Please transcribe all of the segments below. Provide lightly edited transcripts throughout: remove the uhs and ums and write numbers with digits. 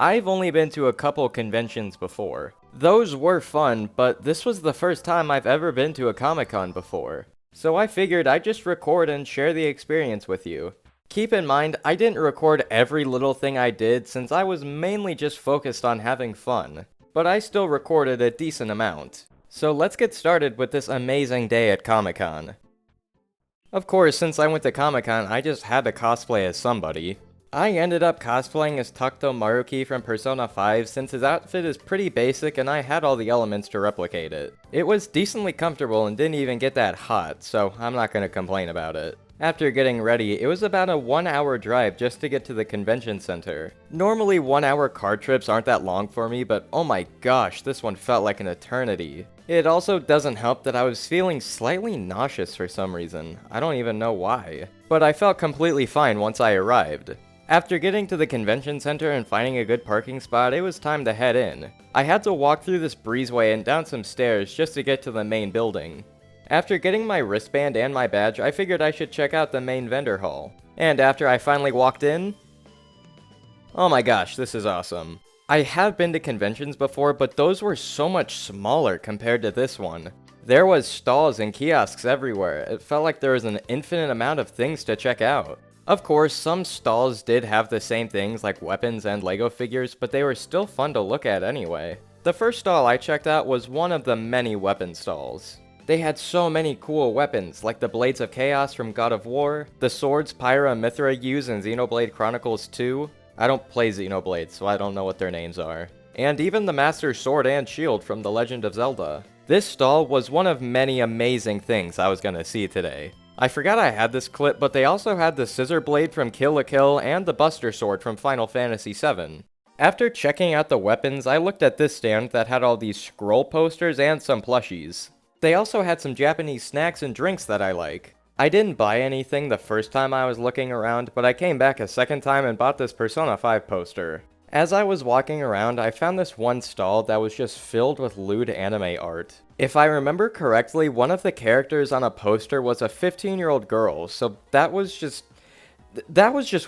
I've only been to a couple conventions before. Those were fun, but this was the first time I've ever been to a Comic-Con before. So I figured I'd just record and share the experience with you. Keep in mind, I didn't record every little thing I did since I was mainly just focused on having fun. But I still recorded a decent amount. So let's get started with this amazing day at Comic-Con. Of course, since I went to Comic-Con, I just had to cosplay as somebody. I ended up cosplaying as Takuto Maruki from Persona 5 since his outfit is pretty basic and I had all the elements to replicate it. It was decently comfortable and didn't even get that hot, so I'm not gonna complain about it. After getting ready, it was about a 1-hour drive just to get to the convention center. Normally 1-hour car trips aren't that long for me, but oh my gosh, this one felt like an eternity. It also doesn't help that I was feeling slightly nauseous for some reason. I don't even know why. But I felt completely fine once I arrived. After getting to the convention center and finding a good parking spot, it was time to head in. I had to walk through this breezeway and down some stairs just to get to the main building. After getting my wristband and my badge, I figured I should check out the main vendor hall. And after I finally walked in... oh my gosh, this is awesome. I have been to conventions before, but those were so much smaller compared to this one. There was stalls and kiosks everywhere. It felt like there was an infinite amount of things to check out. Of course, some stalls did have the same things like weapons and Lego figures, but they were still fun to look at anyway. The first stall I checked out was one of the many weapon stalls. They had so many cool weapons, like the Blades of Chaos from God of War, the swords Pyra and Mithra use in Xenoblade Chronicles 2. I don't play Xenoblade, so I don't know what their names are. And even the Master Sword and Shield from The Legend of Zelda. This stall was one of many amazing things I was gonna see today. I forgot I had this clip, but they also had the Scissor Blade from Kill la Kill and the Buster Sword from Final Fantasy VII. After checking out the weapons, I looked at this stand that had all these scroll posters and some plushies. They also had some Japanese snacks and drinks that I like. I didn't buy anything the first time I was looking around, but I came back a second time and bought this Persona 5 poster. As I was walking around, I found this one stall that was just filled with lewd anime art. If I remember correctly, one of the characters on a poster was a 15-year-old girl, so that was just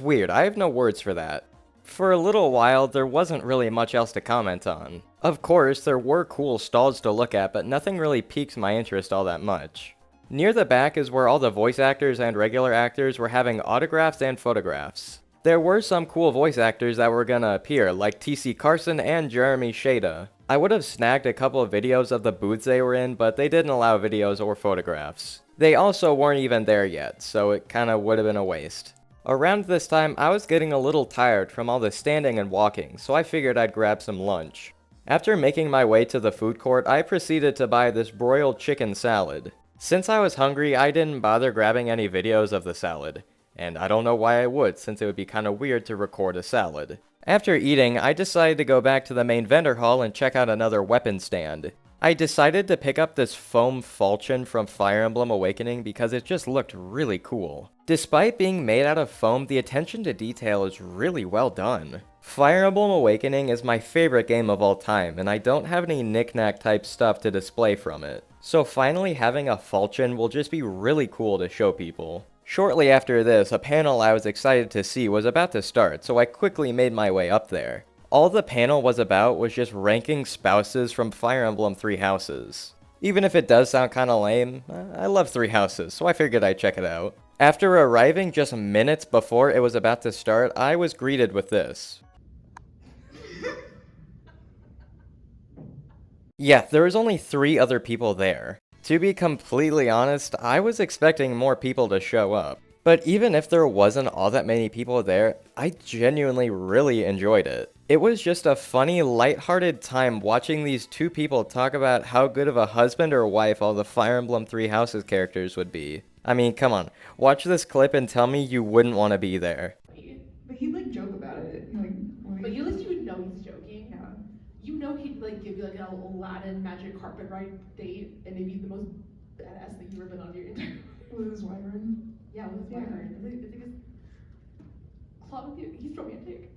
weird. I have no words for that. For a little while, there wasn't really much else to comment on. Of course, there were cool stalls to look at, but nothing really piqued my interest all that much. Near the back is where all the voice actors and regular actors were having autographs and photographs. There were some cool voice actors that were gonna appear, like TC Carson and Jeremy Shada. I would have snagged a couple of videos of the booths they were in, but they didn't allow videos or photographs. They also weren't even there yet, so it kinda would have been a waste. Around this time, I was getting a little tired from all the standing and walking, so I figured I'd grab some lunch. After making my way to the food court, I proceeded to buy this broiled chicken salad. Since I was hungry, I didn't bother grabbing any videos of the salad. And I don't know why I would, since it would be kinda weird to record a salad. After eating, I decided to go back to the main vendor hall and check out another weapon stand. I decided to pick up this foam falchion from Fire Emblem Awakening because it just looked really cool. Despite being made out of foam, the attention to detail is really well done. Fire Emblem Awakening is my favorite game of all time, and I don't have any knick-knack type stuff to display from it. So finally having a falchion will just be really cool to show people. Shortly after this, a panel I was excited to see was about to start, so I quickly made my way up there. All the panel was about was just ranking spouses from Fire Emblem Three Houses. Even if it does sound kinda lame, I love Three Houses, so I figured I'd check it out. After arriving just minutes before it was about to start, I was greeted with this. Yeah, there was only 3 other people there. To be completely honest, I was expecting more people to show up. But even if there wasn't all that many people there, I genuinely really enjoyed it. It was just a funny, lighthearted time watching these 2 people talk about how good of a husband or wife all the Fire Emblem Three Houses characters would be. I mean, come on, watch this clip and tell me you wouldn't want to be there. But he'd like joke about it. But you at least you would know he's joking. Yeah. You know he'd like give you like an Aladdin magic carpet ride date and maybe the most badass thing you've ever been on your entire With his wyvern. Yeah, with his wyvern. I think it's club with you. He's romantic.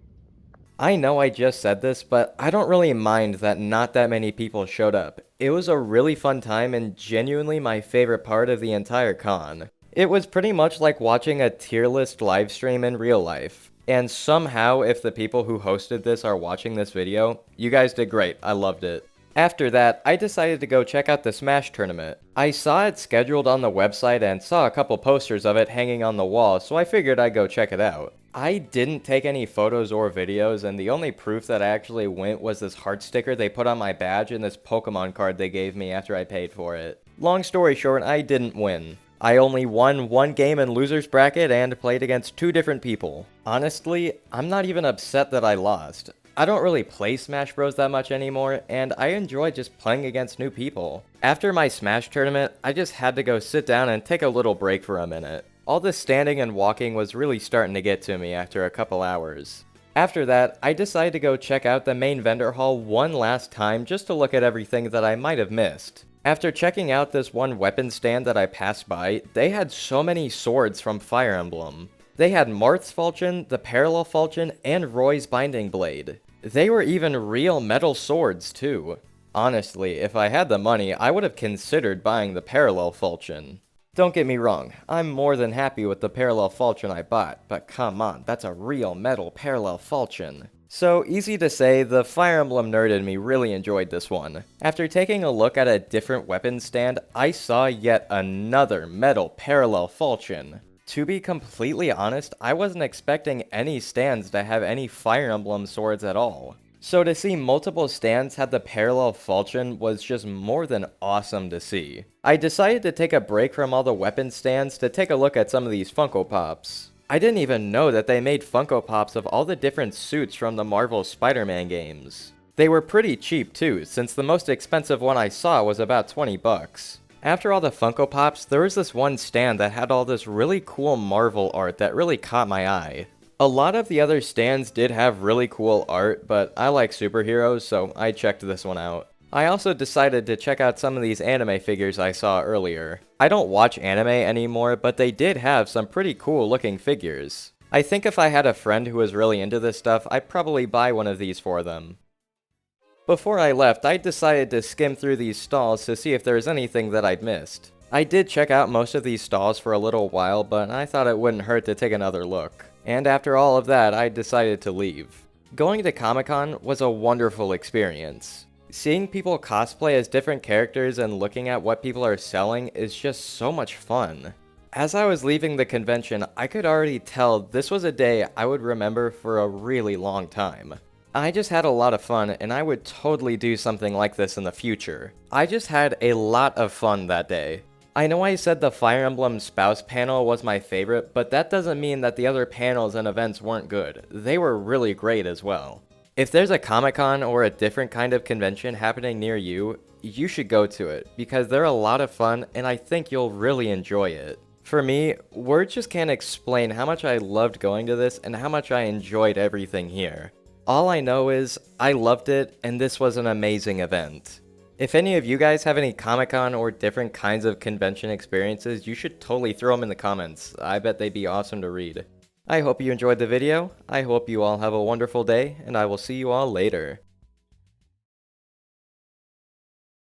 I know I just said this, but I don't really mind that not that many people showed up. It was a really fun time and genuinely my favorite part of the entire con. It was pretty much like watching a tier list livestream in real life. And somehow, if the people who hosted this are watching this video, you guys did great. I loved it. After that, I decided to go check out the Smash tournament. I saw it scheduled on the website and saw a couple posters of it hanging on the wall, so I figured I'd go check it out. I didn't take any photos or videos, and the only proof that I actually went was this heart sticker they put on my badge and this Pokemon card they gave me after I paid for it. Long story short, I didn't win. I only won one game in loser's bracket and played against 2 different people. Honestly, I'm not even upset that I lost. I don't really play Smash Bros that much anymore, and I enjoy just playing against new people. After my Smash tournament, I just had to go sit down and take a little break for a minute. All this standing and walking was really starting to get to me after a couple hours. After that, I decided to go check out the main vendor hall one last time just to look at everything that I might have missed. After checking out this one weapon stand that I passed by, they had so many swords from Fire Emblem. They had Marth's Falchion, the Parallel Falchion, and Roy's Binding Blade. They were even real metal swords too. Honestly, if I had the money, I would have considered buying the Parallel Falchion. Don't get me wrong, I'm more than happy with the Parallel Falchion I bought, but come on, that's a real metal Parallel Falchion. So, easy to say, the Fire Emblem nerd in me really enjoyed this one. After taking a look at a different weapon stand, I saw yet another metal Parallel Falchion. To be completely honest, I wasn't expecting any stands to have any Fire Emblem swords at all. So to see multiple stands have the Parallel Falchion was just more than awesome to see. I decided to take a break from all the weapon stands to take a look at some of these Funko Pops. I didn't even know that they made Funko Pops of all the different suits from the Marvel Spider-Man games. They were pretty cheap too, since the most expensive one I saw was about 20 bucks. After all the Funko Pops, there was this one stand that had all this really cool Marvel art that really caught my eye. A lot of the other stands did have really cool art, but I like superheroes, so I checked this one out. I also decided to check out some of these anime figures I saw earlier. I don't watch anime anymore, but they did have some pretty cool looking figures. I think if I had a friend who was really into this stuff, I'd probably buy one of these for them. Before I left, I decided to skim through these stalls to see if there was anything that I'd missed. I did check out most of these stalls for a little while, but I thought it wouldn't hurt to take another look. And after all of that, I decided to leave. Going to Comic-Con was a wonderful experience. Seeing people cosplay as different characters and looking at what people are selling is just so much fun. As I was leaving the convention, I could already tell this was a day I would remember for a really long time. I just had a lot of fun, and I would totally do something like this in the future. I just had a lot of fun that day. I know I said the Fire Emblem Spouse panel was my favorite, but that doesn't mean that the other panels and events weren't good. They were really great as well. If there's a Comic-Con or a different kind of convention happening near you, you should go to it, because they're a lot of fun, and I think you'll really enjoy it. For me, words just can't explain how much I loved going to this and how much I enjoyed everything here. All I know is, I loved it, and this was an amazing event. If any of you guys have any Comic-Con or different kinds of convention experiences, you should totally throw them in the comments. I bet they'd be awesome to read. I hope you enjoyed the video, I hope you all have a wonderful day, and I will see you all later.